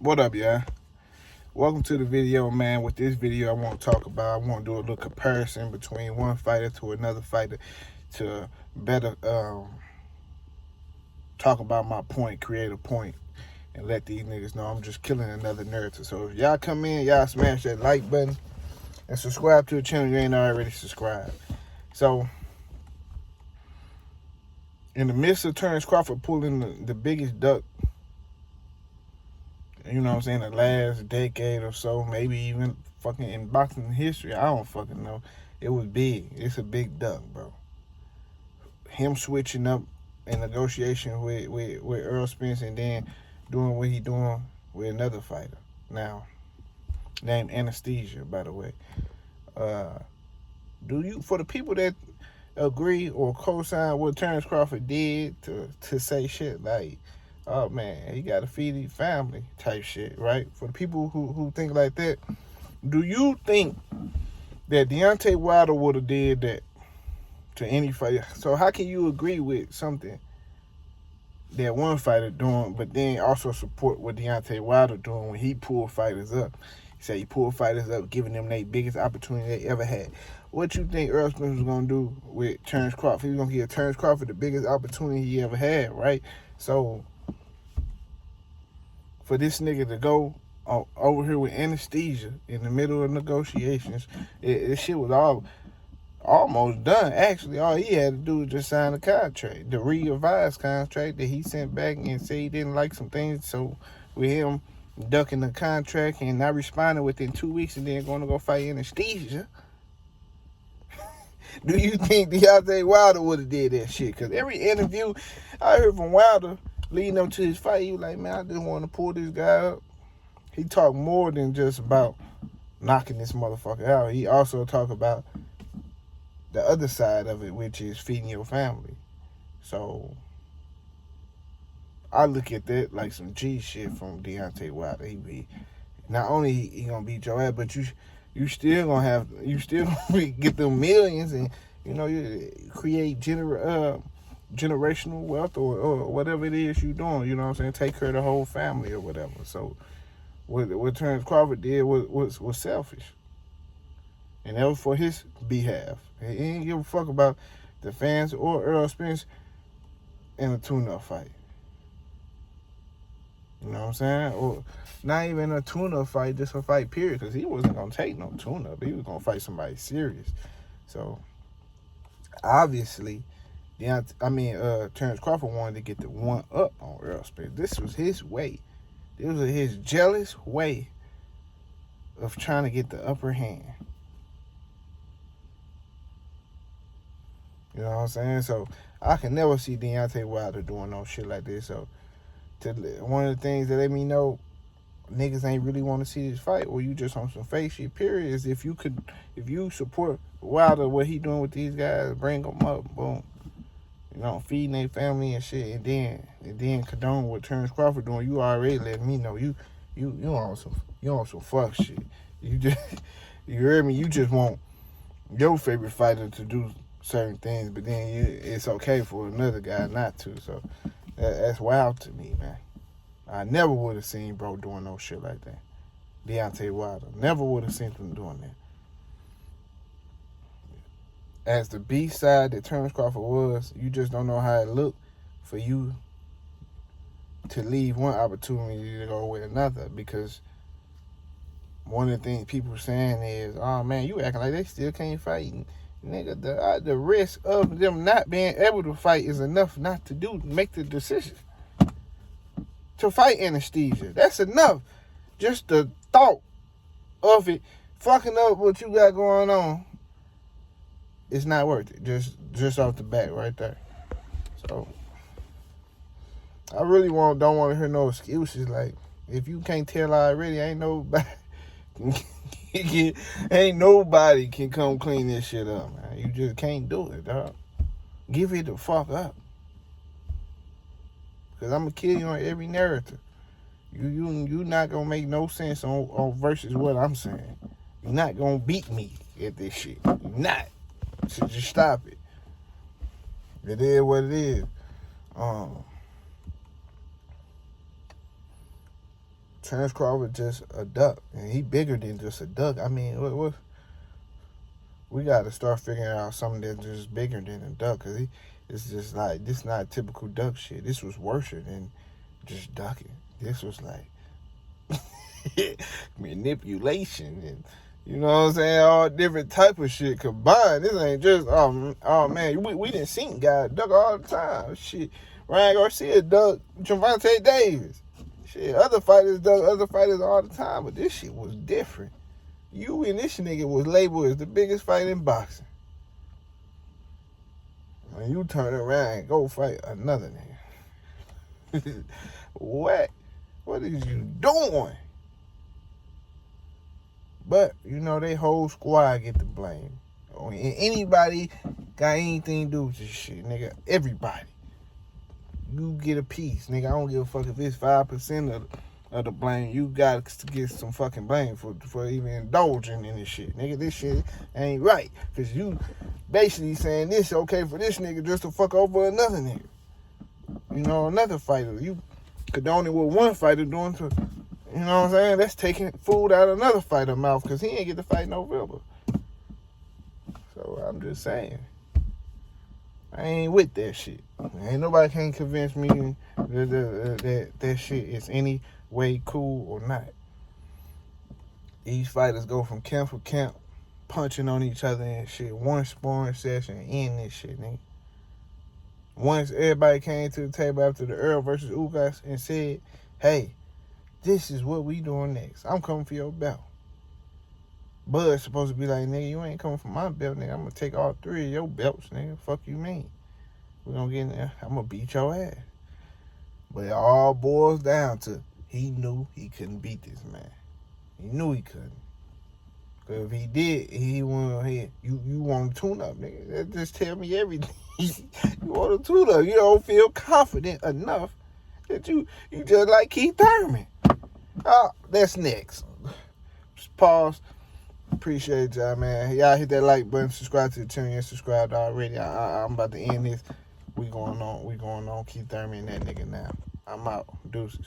What up, y'all? Welcome to the video, man. With this video, I want to talk about, I want to do a little comparison between one fighter to another fighter to better talk about my point, create a point, and let these niggas know I'm just killing another narrative. So if y'all come in, y'all smash that like button and subscribe to the channel if you ain't already subscribed. So, in the midst of Terence Crawford pulling the biggest duck, you know what I'm saying, the last decade or so, maybe even fucking in boxing history, I don't fucking know. It was big. It's a big duck, bro. Him switching up in negotiation with Errol Spence and then doing what he doing with another fighter. Now, named Anesthesia, by the way. Do you, for the people that agree or co-sign what Terence Crawford did to say shit like, oh man, he gotta feed his family type shit, right? For the people who think like that, do you think that Deontay Wilder would have did that to any fighter? So how can you agree with something that one fighter doing, but then also support what Deontay Wilder doing when he pulled fighters up? He said he pulled fighters up, giving them their biggest opportunity they ever had. What you think Errol Spence was gonna do with Terence Crawford? He was gonna give Terence Crawford the biggest opportunity he ever had, right? So for this nigga to go over here with Anesthesia in the middle of negotiations, this shit was almost done. Actually, all he had to do was just sign the contract, the revised contract that he sent back and said he didn't like some things. So with him ducking the contract and not responding within 2 weeks and then going to go fight Anesthesia, do you think Deontay Wilder would have did that shit? Because every interview I heard from Wilder leading up to his fight, he was like, man, I just want to pull this guy up. He talked more than just about knocking this motherfucker out. He also talked about the other side of it, which is feeding your family. So I look at that like some G shit from Deontay Wilder. Not only he gonna beat your ass, but you still gonna get them millions, and you create generational wealth or whatever it is you doing. You know what I'm saying? Take care of the whole family or whatever. So what Terence Crawford did was selfish, and that was for his behalf. He didn't give a fuck about the fans or Errol Spence in a tune-up fight. You know what I'm saying? Or not even a tune-up fight, just a fight period, because he wasn't going to take no tune-up. He was going to fight somebody serious. So, obviously, Terence Crawford wanted to get the one up on Errol Spence. This was his way. This was his jealous way of trying to get the upper hand. You know what I'm saying? So, I can never see Deontay Wilder doing no shit like this. So, one of the things that let me know niggas ain't really want to see this fight, or you just on some fake shit, period, is if you support Wilder, what he doing with these guys, bring them up, boom. Feeding their family and shit, and then condone what Terence Crawford doing, you already letting me know you on some fuck shit. You heard me, you just want your favorite fighter to do certain things, but then it's okay for another guy not to. So that's wild to me, man. I never would have seen bro doing no shit like that. Deontay Wilder. Never would have seen him doing that. As the B-side that Terence Crawford was, you just don't know how it looked for you to leave one opportunity to go with another, because one of the things people are saying is, oh man, you acting like they still can't fight. Nigga, the risk of them not being able to fight is enough not to make the decision to fight Anesthesia. That's enough. Just the thought of it fucking up what you got going on, it's not worth it. Just off the bat right there. So I really don't want to hear no excuses. Like, if you can't tell already, ain't nobody can come clean this shit up, man. You just can't do it, dog. Give it the fuck up. Because I'm going to kill you on every narrative. You not going to make no sense on versus what I'm saying. You're not going to beat me at this shit. You're not. So just stop it. It is what it is. Terence Crawford just a duck, and he bigger than just a duck. I mean, what we got to start figuring out something that's just bigger than a duck, because it's just like, this not typical duck shit. This was worse than just ducking. This was like manipulation and, you know what I'm saying, all different type of shit combined. This ain't just, oh man, we done seen guys duck all the time. Shit, Ryan Garcia duck Gervonta Davis. Shit, other fighters duck other fighters all the time, but this shit was different. You and this nigga was labeled as the biggest fight in boxing. When you turn around and go fight another nigga. What? What is you doing? But, you know, they whole squad get the blame. Anybody got anything to do with this shit, nigga. Everybody. You get a piece, nigga. I don't give a fuck if it's 5% of the blame. You got to get some fucking blame for even indulging in this shit. Nigga, this shit ain't right. Because you basically saying this okay for this nigga just to fuck over another nigga. You know, another fighter. You condoning what one fighter doing to, you know what I'm saying? That's taking food out of another fighter's mouth because he ain't get to fight November. So I'm just saying, I ain't with that shit. Ain't nobody can convince me that shit is any way cool or not. These fighters go from camp to camp, punching on each other and shit. One sparring session, end this shit, nigga. Once everybody came to the table after the Errol versus Ugas and said, hey, this is what we doing next. I'm coming for your belt. Bud's supposed to be like, nigga, you ain't coming for my belt, nigga. I'm going to take all 3 of your belts, nigga. Fuck you mean? We're going to get in there. I'm going to beat your ass. But it all boils down to, he knew he couldn't beat this man. He knew he couldn't. Because if he did, he went ahead. You want to tune up, nigga. That just tell me everything. You want to tune up. You don't feel confident enough that you just like Keith Thurman. That's next. Just pause. Appreciate y'all, man. Y'all hit that like button, subscribe to the channel. You subscribed already. I'm about to end this. We going on Keith Thurman and that nigga now. I'm out. Deuces.